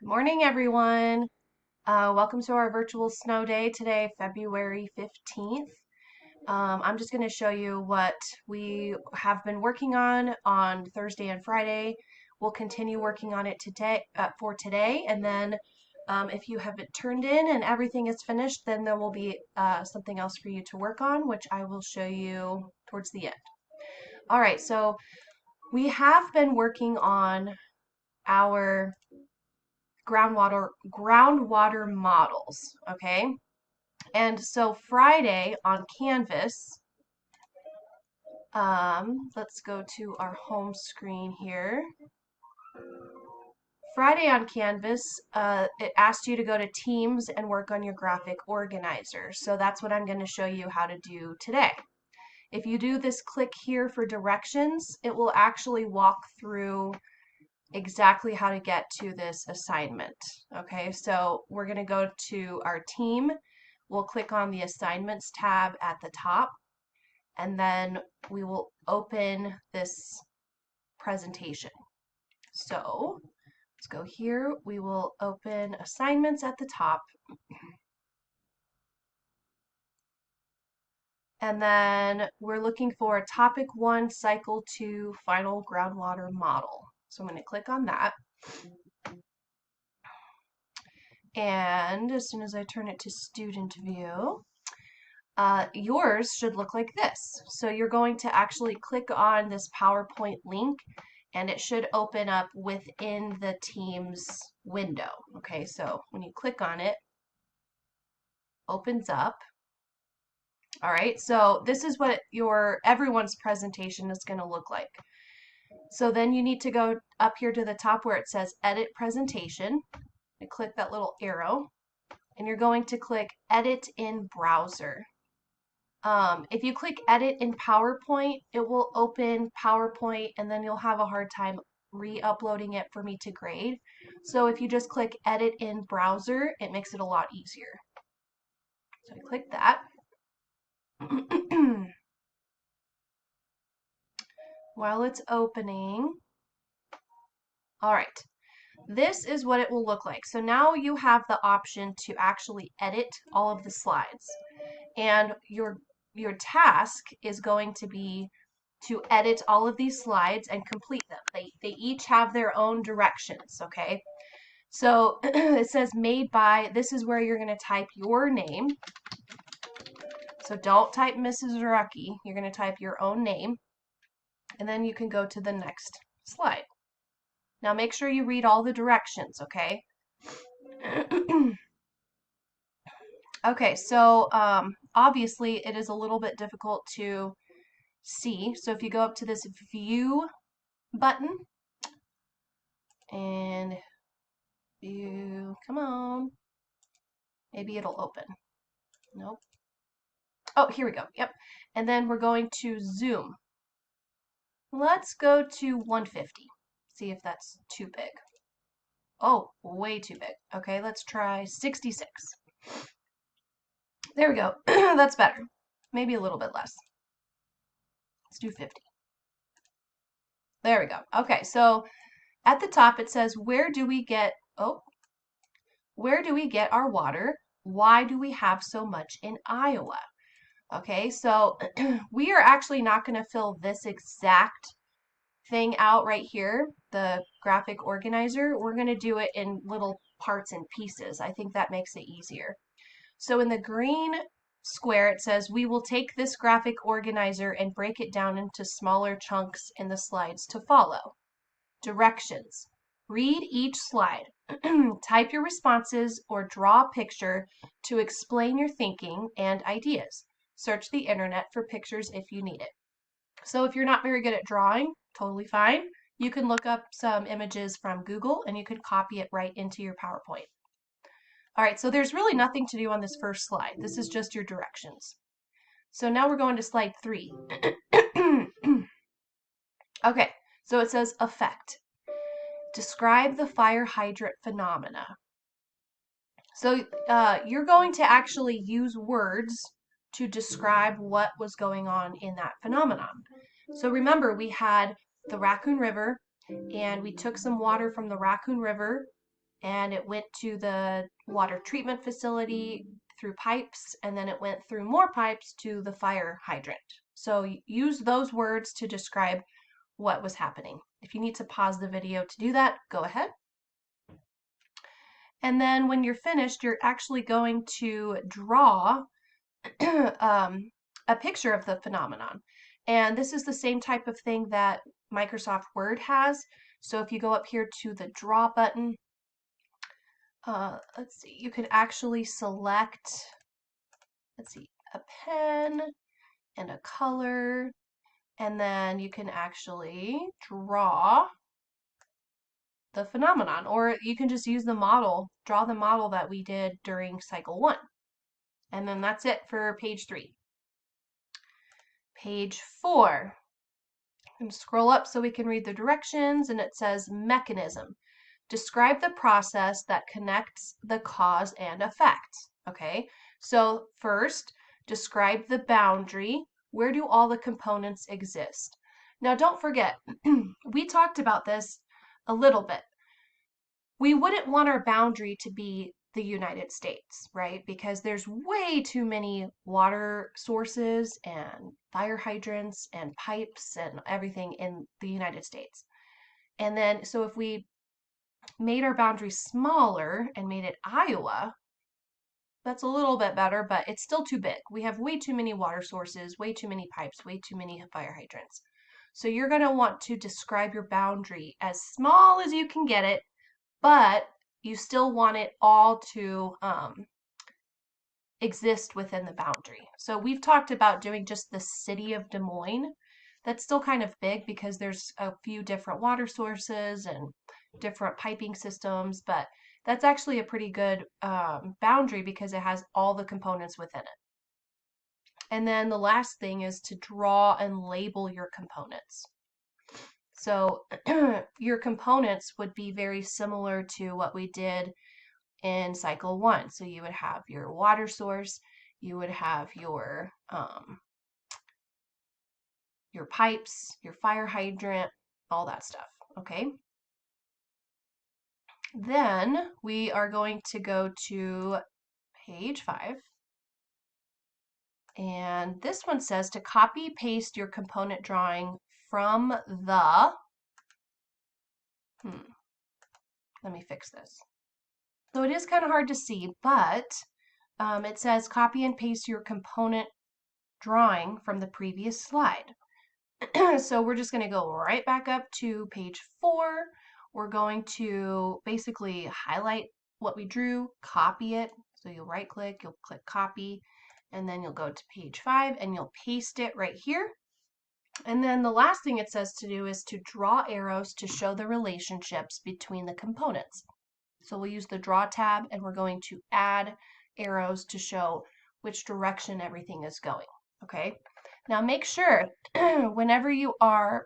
Morning, everyone. Welcome to our virtual snow day today, February 15th. I'm just going to show you what we have been working on Thursday and Friday. We'll continue working on it today for today, and then if you have it turned in and everything is finished, then there will be something else for you to work on, which I will show you towards the end. All right, so we have been working on our groundwater models, okay? And so Friday on Canvas, let's go to our home screen here. Friday on Canvas, it asked you to go to Teams and work on your graphic organizer. So that's what I'm going to show you how to do today. If you do this click here for directions, it will actually walk through exactly how to get to this assignment. Okay, so we're going to go to our team. We'll click on the assignments tab at the top, and then we will open this presentation. So let's go here. We will open assignments at the top. And then we're looking for topic 1, cycle 2, final groundwater model. So I'm going to click on that. And as soon as I turn it to student view, yours should look like this. So you're going to actually click on this PowerPoint link and it should open up within the Teams window. Okay, so when you click on it, opens up. All right, so this is what everyone's presentation is going to look like. So then you need to go up here to the top where it says Edit Presentation and click that little arrow, and you're going to click Edit in Browser. If you click Edit in PowerPoint, it will open PowerPoint and then you'll have a hard time re-uploading it for me to grade. So if you just click Edit in Browser, it makes it a lot easier. So I click that. While it's opening, all right, this is what it will look like. So now you have the option to actually edit all of the slides. And your task is going to be to edit all of these slides and complete them. They each have their own directions, okay? So it says made by, this is where you're going to type your name. So don't type Mrs. Rucky. You're going to type your own name. And then you can go to the next slide. Now make sure you read all the directions, okay? Okay, so obviously it is a little bit difficult to see. So if you go up to this view button and view, come on, maybe it'll open. Nope. Oh, here we go. Yep. And then we're going to zoom. Let's go to 150. See if that's too big. Oh, way too big. Okay, let's try 66. There we go. That's better. Maybe a little bit less. Let's do 50. There we go. Okay, so at the top it says, where do we get our water? Why do we have so much in Iowa? Okay, so we are actually not going to fill this exact thing out right here, the graphic organizer. We're going to do it in little parts and pieces. I think that makes it easier. So in the green square, it says, we will take this graphic organizer and break it down into smaller chunks in the slides to follow. Directions. Read each slide. Type your responses or draw a picture to explain your thinking and ideas. Search the internet for pictures if you need it. So if you're not very good at drawing, totally fine. You can look up some images from Google and you can copy it right into your PowerPoint. All right, so there's really nothing to do on this first slide. This is just your directions. So now we're going to slide 3. Okay, so it says effect. Describe the fire hydrant phenomena. So you're going to actually use words to describe what was going on in that phenomenon. So remember, we had the Raccoon River, and we took some water from the Raccoon River and it went to the water treatment facility through pipes, and then it went through more pipes to the fire hydrant. So use those words to describe what was happening. If you need to pause the video to do that, go ahead. And then when you're finished, you're actually going to draw a picture of the phenomenon. And this is the same type of thing that Microsoft Word has. So if you go up here to the draw button, let's see, you can actually select, let's see, a pen and a color, and then you can actually draw the phenomenon, or you can just use the model, draw the model that we did during cycle 1. And then that's it for page 3. Page 4. And scroll up so we can read the directions, and it says mechanism. Describe the process that connects the cause and effect. Okay, so first, describe the boundary. Where do all the components exist? Now, don't forget, we talked about this a little bit. We wouldn't want our boundary to be the United States, right? Because there's way too many water sources and fire hydrants and pipes and everything in the United States. And then, so if we made our boundary smaller and made it Iowa, that's a little bit better, but it's still too big. We have way too many water sources, way too many pipes, way too many fire hydrants. So you're going to want to describe your boundary as small as you can get it, but you still want it all to exist within the boundary. So we've talked about doing just the city of Des Moines. That's still kind of big because there's a few different water sources and different piping systems, but that's actually a pretty good boundary because it has all the components within it. And then the last thing is to draw and label your components. So your components would be very similar to what we did in cycle 1. So you would have your water source, you would have your pipes, your fire hydrant, all that stuff, okay? Then we are going to go to page 5. And this one says to copy paste your component drawing from the, let me fix this. So it is kind of hard to see, but it says copy and paste your component drawing from the previous slide. So we're just going to go right back up to page 4. We're going to basically highlight what we drew, copy it. So you'll right click, you'll click copy, and then you'll go to page 5 and you'll paste it right here. And then the last thing it says to do is to draw arrows to show the relationships between the components. So we'll use the draw tab and we're going to add arrows to show which direction everything is going. Okay. Now make sure whenever you are,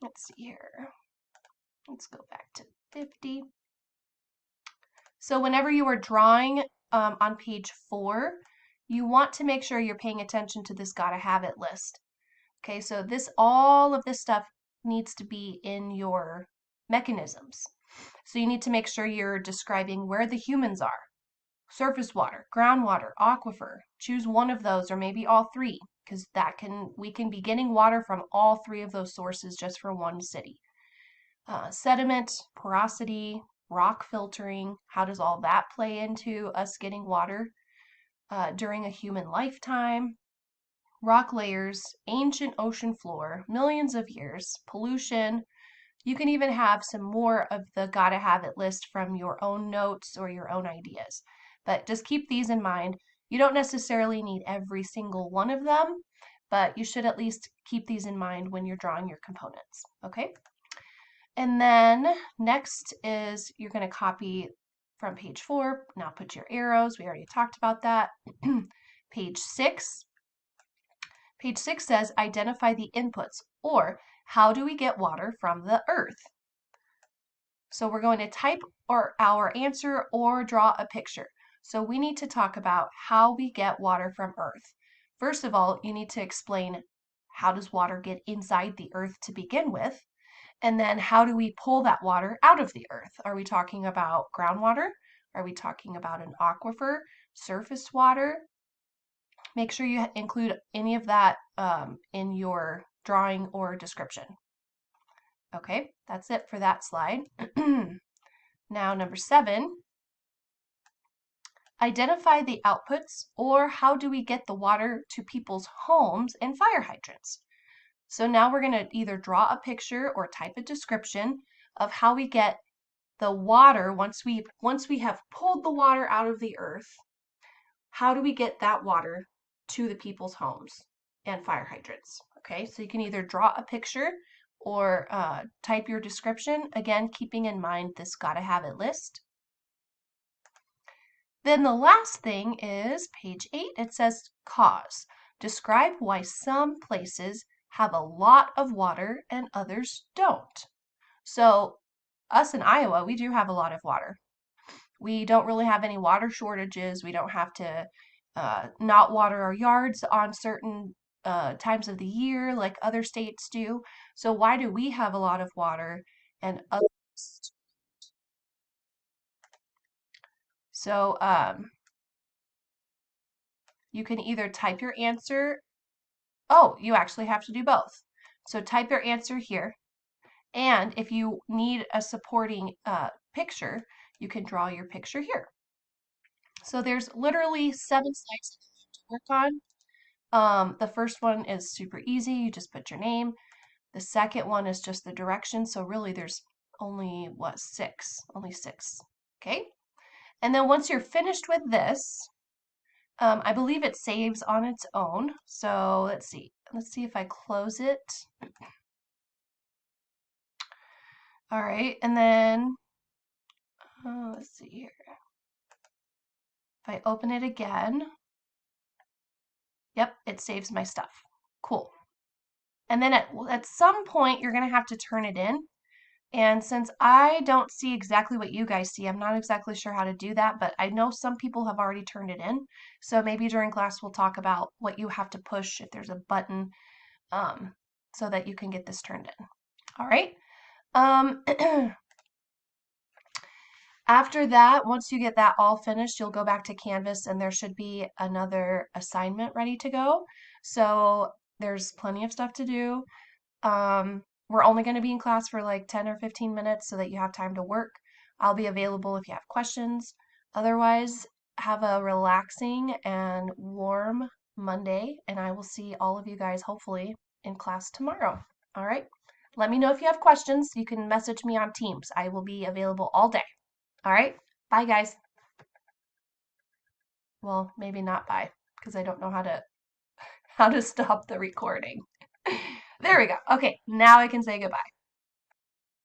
let's see here, let's go back to 50. So whenever you are drawing on page 4, you want to make sure you're paying attention to this gotta have it list. Okay, so all of this stuff needs to be in your mechanisms. So you need to make sure you're describing where the humans are. Surface water, groundwater, aquifer. Choose one of those or maybe all 3, because we can be getting water from all 3 of those sources just for one city. Sediment, porosity, rock filtering, how does all that play into us getting water during a human lifetime? Rock layers, ancient ocean floor, millions of years, pollution. You can even have some more of the gotta have it list from your own notes or your own ideas. But just keep these in mind. You don't necessarily need every single one of them, but you should at least keep these in mind when you're drawing your components, okay? And then next is you're going to copy from page 4. Now put your arrows. We already talked about that. Page 6. Page 6 says identify the inputs, or how do we get water from the earth? So we're going to type our answer or draw a picture. So we need to talk about how we get water from earth. First of all, you need to explain how does water get inside the earth to begin with. And then how do we pull that water out of the earth? Are we talking about groundwater? Are we talking about an aquifer, surface water? Make sure you include any of that in your drawing or description. Okay, that's it for that slide. Now, number 7, identify the outputs, or how do we get the water to people's homes and fire hydrants? So now we're going to either draw a picture or type a description of how we get the water once we have pulled the water out of the earth. How do we get that water to the people's homes and fire hydrants? Okay, so you can either draw a picture or type your description, again keeping in mind this gotta have it list. Then the last thing is page 8. It says cause. Describe why some places have a lot of water and others don't. So us in Iowa, we do have a lot of water. We don't really have any water shortages. We don't have to not water our yards on certain times of the year like other states do. So why do we have a lot of water and others? So you can either type your answer. Oh, you actually have to do both. So type your answer here. And if you need a supporting picture, you can draw your picture here. So there's literally 7 slides to work on. The first one is super easy. You just put your name. The second one is just the direction. So really there's only, what, 6? Only 6. Okay? And then once you're finished with this, I believe it saves on its own. So let's see. Let's see if I close it. All right. And then, let's see here. If I open it again, yep, it saves my stuff. Cool. And then at some point, you're going to have to turn it in. And since I don't see exactly what you guys see, I'm not exactly sure how to do that, but I know some people have already turned it in. So maybe during class, we'll talk about what you have to push if there's a button so that you can get this turned in. All right. After that, once you get that all finished, you'll go back to Canvas and there should be another assignment ready to go. So there's plenty of stuff to do. We're only going to be in class for like 10 or 15 minutes so that you have time to work. I'll be available if you have questions. Otherwise, have a relaxing and warm Monday, and I will see all of you guys hopefully in class tomorrow. All right? Let me know if you have questions. You can message me on Teams. I will be available all day. All right? Bye, guys. Well, maybe not bye, because I don't know how to stop the recording. There we go. Okay, now I can say goodbye.